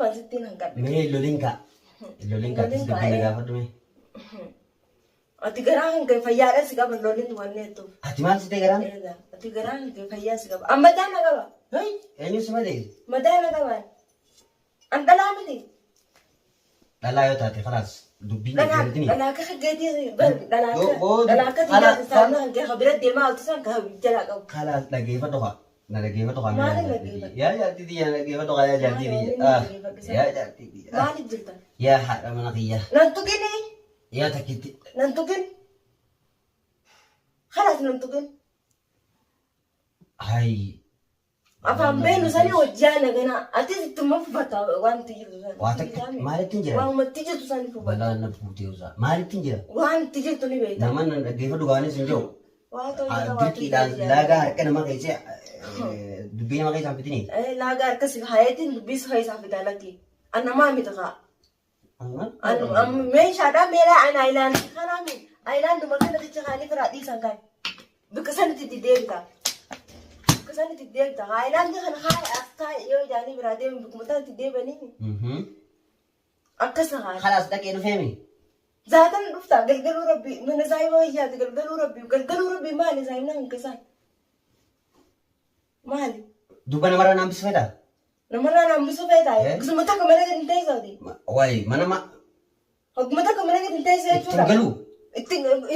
baasittiin hanqadhe. Mee lolinka tis dubbina gaafadhu mee. Ati garaan kan fayyaadha si qaba lolin wanneetu. Ati maal sitee garaan? Ati garaan kan fayyaa si qaba. Amma daana qaba. Eenyu si malee? Madaala qaba. An dhalaa miti. Dhalaa yoo taate khalaas dubbiin eeggatini. Dhalaa akka geetii dhalaa akka tiyaata saanaa kan kee bira deemaa altu san kan jala qabu. Khalaas dhageeffadhu haa. Na dhageeffadhu haa. Maali dhageeffadhu? Yaa jaartii yaa dhageeffadhu haa yaa jaartii. Yaa jaartii. Maaliif jirta? Yaa haadha mana kiyyaa. Nan tuqini. Yaa takkitti. Nan tuqin. Khalaas nan tuqin. Hai. Afaan beenu sanii hojjaa nagana ati itti mafufata wanti jirtu sanii. Waa takka maalittiin jira? Waan matti jirtu sanii fufata. Balaa na fuutee usaa. Maalittiin jira? Waan itti jirtu ni beekta. Nama na dhageeffadhu gaanis hin jiru. Waa ta'u jira waa Dirqiidhaan laagaa harka nama keessee dubbii nama keessaan fitini. Laagaa harkasi hayeetiin dubbii keessaa fitaa lakki. An namaa miti kaa. Meeshaadhaan meelaa an aayilaandii kanaami. Aayilaanduma kana ticha kaanii firaa dhiisan kan. Bakka sanitti itti deemta. Kesan itu dia tak Thailand dia kan hai asal yo jadi berada bukan itu dia bani. Akka sahar. Khalas dah kena fahmi. Zatan rufta galgalu rabbi mana saya wah ya galgalu rabbi mana saya nang kesan. Mali. Duba nama nam bisfeda. Nama nam bisfeda. Kusumata kamera kan intai saudi. Wai mana mak? Kusumata kamera kan intai saya cura. Galgalu.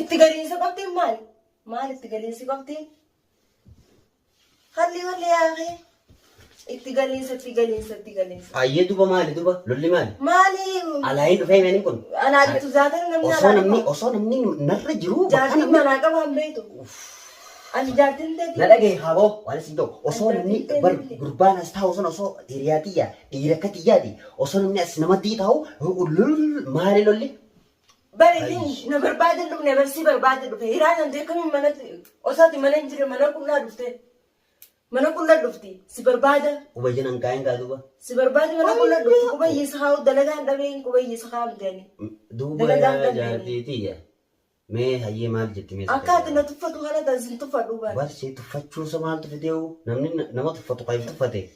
Itigalin sebab tim mal. Mal itigalin sebab tim. Kali ya akhi. Itigalin. Ayye duba mali duba lolli mali. Mali. Alain du fahmi ni kun. Ana itu zatan namanya. Osoo namni narra jiru. Jadi mana kamu ambil itu? Ani jatin tadi. Nada gay habo wala sido. Osoo namni bar gurbaan as tahu osoo hiriyaati ya. Dhiirakati yaadi. Osoo namni as namatti tahu mali lolli. Bari ni na barbaade lu ne barsi barbaade lu. Hiraan ante kami mana osoo di mana injire mana kulla dufte. Mana kulla dufti si barbaada. Kuba jinan kain ka duba. Si barbaada mana kulla dufti kuba yisakhaw dalagaan dhabeen kuba yisakhaw dani. Duba ya jaartiiti ya. Mee hayyee maal jetti mee? Akkaati na tuffatu kana tansin tuffadhu bara. Barsi tuffachuusa maaltu fideewu namni nama tuffatu qayyif tuffate.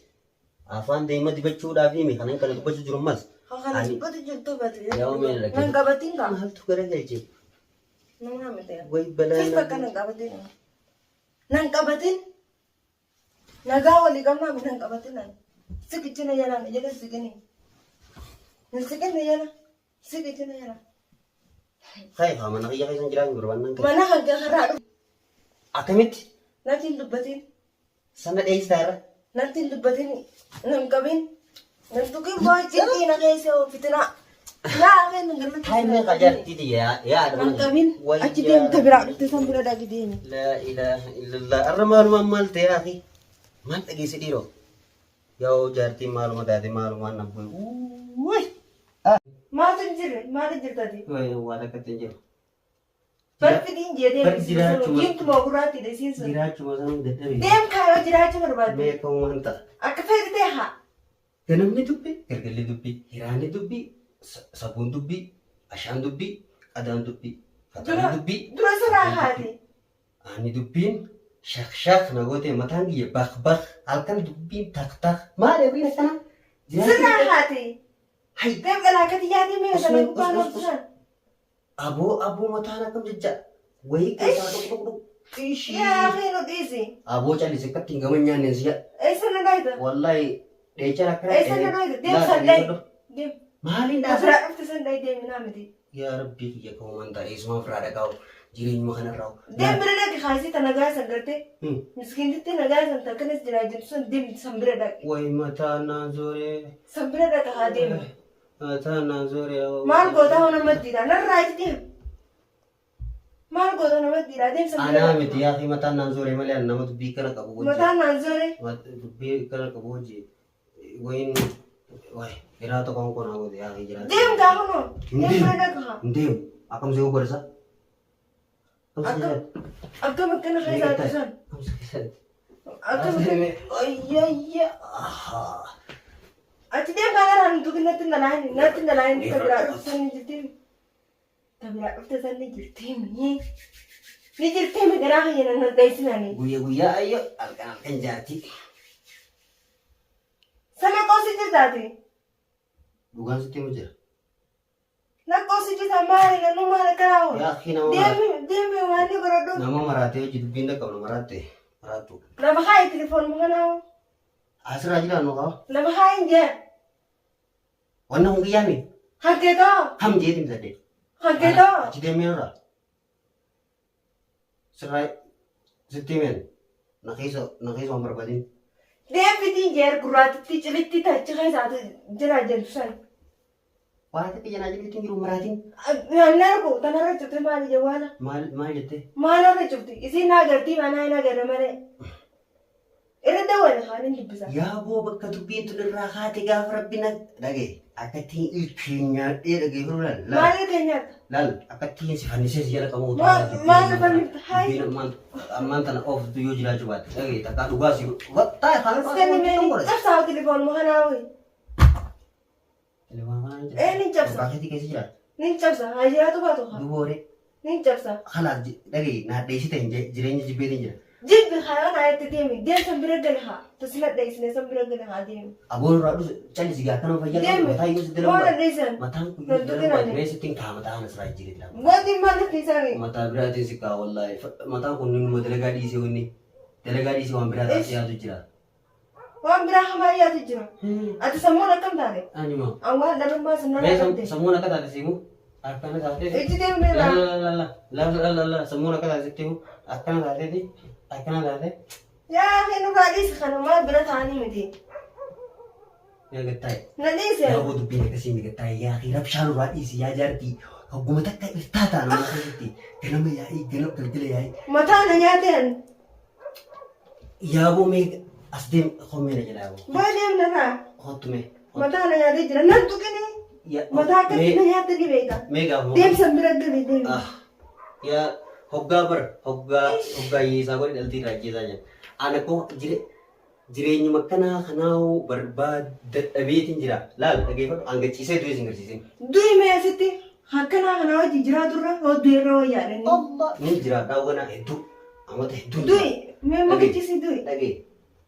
Afaan deema dibachuudhaaf himi kanan kana dubbachuu jiru ammas. Kana tuffatu jirtu bate. Yaa mee dhaqee. Nan qabatiin kaa. Maaltu gara galchee? Nama mite. Way balaa. Kaifa kana qabatiin. Nan qabatiin. Nagaa walii qabnaa midhaan qabatinaan siqichina yalaan jedhe siqini hin siqinne yala siqichina yala. Kaifa mana kiyya keessan jiraan gurbaan kan. Mana kan har'aa dhufu. Akkamitti? Natti hin dubbatin. Sana dheessaa irra. Natti hin dubbatin nan qabin nan tuqin boo'ii na keessa fitinaa. Yaa ameen ngarma. Hai mee qajaartiiti yaa nan qabin achi deemte biraa dhufte san bira dhaqi deemi. La ilaha illallah arra maalumaan maal ta'e akhi. Maal dhageesse dhiiroo? Yoo jaartiin maaluma taate maalumaan nabbu. Wuuy! Maaltu jirtati? Waan akkatti hin jiru. Barfidiin jedhee diimtuma gurraatti dheesiinsa. Jiraachuma sanuu dadhabee. Deem kaayoo jiraachuu barbaadde. Beekamu waan ta'a. Akka fayyadamtee haa. Ganamni dubbii, galgalli dubbii, hiraanni dubbii, sabuun dubbii, ashaan dubbii, qadaan dubbii, fataan dubbii. Dura saraa haati. Ani dubbiin shak nagootee mataan biyya bak halkan dubbiin tak maal eebiin akkana? Saraa haati. Hai. Deem galaakati yaadee mee sana gubbaan hojjetan. Aboo mataan akkam jecha wayii keessaa tokko. Yaa fi nu dhiisi. Aboo callisee akkatti hin gaman nyaanneen siya. Eessa na gaayita? Wallahi dheechara akkana. Eessa na gaayita? Deem sandai. Deem. Maaliin dhaasa? Afiraa dhufte sandai deeminaa miti. Yaa rabbii kiyya ka'uu manta eesuma afiraa dhaqaa'u jireenyuma kanarraa. Deem bira dhaqi haasii ta nagaa san gartee. Miskiintitti nagaa san takkanis jiraajirtu san deem san bira dhaqi. Wayi mataa naan zooree. San bira dhaqa haa deemu. Mataa naan zooree. Maal gootaa hoo namatti dhiira? Narraa itti deemu. Maal gootaa namatti dhiira? Deem san bira dhaqa. Anaa miti yaa fi mataan naan zooree malee ani nama dubbii kana qabu hojii. Mataan naan zooree? Dubbii kana qabu hojii. Wayin wayi biraa tokko konaa goote yaa fi jiraatu. Deem gaafa noo. Deem bira dhaqa haa. Deem akkam see godhasa. Akkam akkana keessaa tusan. Akkam ayyaayya. Ati deem kanarraa nuti natti nalaayini tabiraa dhufte ni jirti. Tabiraa dhufte san ni jirti. Ni jirti garaa kiyya nan dheessinani. Guyyaa ayyo halkan jaarti. Sana qoosi jirtaati. Dhugaan sitti himuu jira. Lakkoofsichi maali nannu maal kaa'u? Yaa akki nama Deemi waan ni godhadhu. nama maraatee hojii dubbiin dhaqqabu nama maraattu. Nama haa telefoon kanaawu. Asirraa jiraannu qaba. Nama haa hin jee. Wannan kun kiyyaame. Hanqeetoo. Ham jeetiin saddeet. Hanqeetoo. Achi deemee irraa. Sirraa sitti himeen na keessa waan barbaadin. Deembitiin jeer gurraatitti cilitti tachi keessaatu jira jentu san. Waan akka xiyyanaa jirbitti jiru maraatiin. Narbu tanarra cufte maali jawwaana? Maal jettee? Maalirra cufti? Isiin na agartii manaa hin agarre malee. Irra dawwale haan hin dubbisa. Yaa boo bakka dubbiin tun irraa haate gaafa rabbina dhagee akkattiin ilkiin nyaadhee dhagee firuu laal. Maali keenyaata? Laal akkattiin si fannisee si jala qabu. Maali fannifta? Hayi. Ammaan tana ooftu yoo jiraachuu baatte dhagee takkaa dhugaa si wattaa kan Iskani meeni cabsaa telefoon kanaawu. Nin cabsa. Baakeetii keessa jiraata. Nin cabsa. Haa jiraatu baatu haa. Duboore. Nin cabsa. Kanaaf dhagee naa dheessite jireenya jibbeetiin jira. Jibbi haa naa itti deemi. Deem san bira gali haa. Tasila dheessine san bira gali haa deemi. Aboon irraa dhufu callisi gaa kanuma fayyadamu. Mataa yoo sitti Waan lamu. dheessan. Mataan kun yoo sitti lamu mee sittiin kaa mataa kana siraa jireenya. Wanti maal dhiisanii? Mataa biraatiin si kaa wallaahi. Mataan kun numa dalagaa dhiisee wanni. Dalagaa dhiisee waan biraa taasise yaadu jira. Waan biraa hamaa yaadu jira. Ati sammuun akkam taate? Anima. Awwaan dhalummaa sinna Mee lakkate. sammuun akka taate simu. Akkana taate. Itti deemnee laa. La sammuun akka taate sitti himu. Akkana taateeti. Akkana taate. Yaa hin dhugaa dhiisi kana maal bira taa'anii miti. Yaa gattaa'e. Na dhiise. Yaa boo dubbiin akkasii ni gattaa'e. Yaa fi rabshaan irraa dhiisi yaa jaartii. Hogguma takka iftaa ta'a nama keessatti. Ganama yaa'ii ganama galgala yaa'ii. Mataa na nyaateen. Yaa boo mee as deem hommee na jedhaa boo. Baa deemna naa. Hottu mee. Mataa na nyaatee jira. Nan tuqini. Mataa akkatti na nyaatte ni beekta. Mee gaafa. Deemsan bira gali deemi. Yaa hoggaa bar hoggaa hiyyeessaa godhe dhaltii irraa ajjeesaa jira. Ana koo jireenyuma akkanaa kanaawu barbaada dhabeetiin jira. Laal dhageeffadhu hangachiisee du'e sin garsiisin. Du'i mee asitti akkanaa kanaa hojii jiraaturra hodduu irra wayyaadhani. Allah ni jira daawwanaa hedduu amata hedduu. Du'i mee maqachisi du'i. Dhagee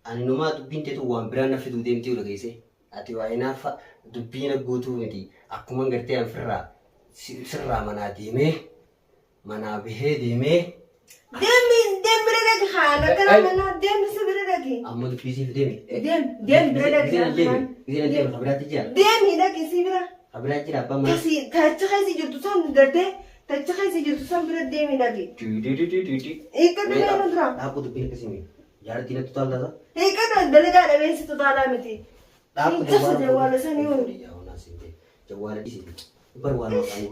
ani numaa dubbiin teetu waan biraan na fiduu deemtee dhageesse. Ati waa'ee naaf dubbiin guutuu miti akkuma gartee an sirraa manaa deemee manaa bahee deemee. Deem bira dhaqi haala kana manaa deem si bira dhaqi. Amma dubbisiif deemi. Deem bira dhaqi. Giseen deema habiraatti jira. Deemi dhaqi si bira. Habiraatti jira abbaan mana. Kasi tacha kasi jirtu san gartee tacha kasi jirtu san bira deemi dhaqi. Hiika dubee nu dura. Dhaabbu dubbiin akkasii jaartiin natti tolta. Hiika dalagaa dhabeessi totaalaa miti. Dhaabbu Jawwaala sanii jawwaala dhiisii. Bar waan maqaan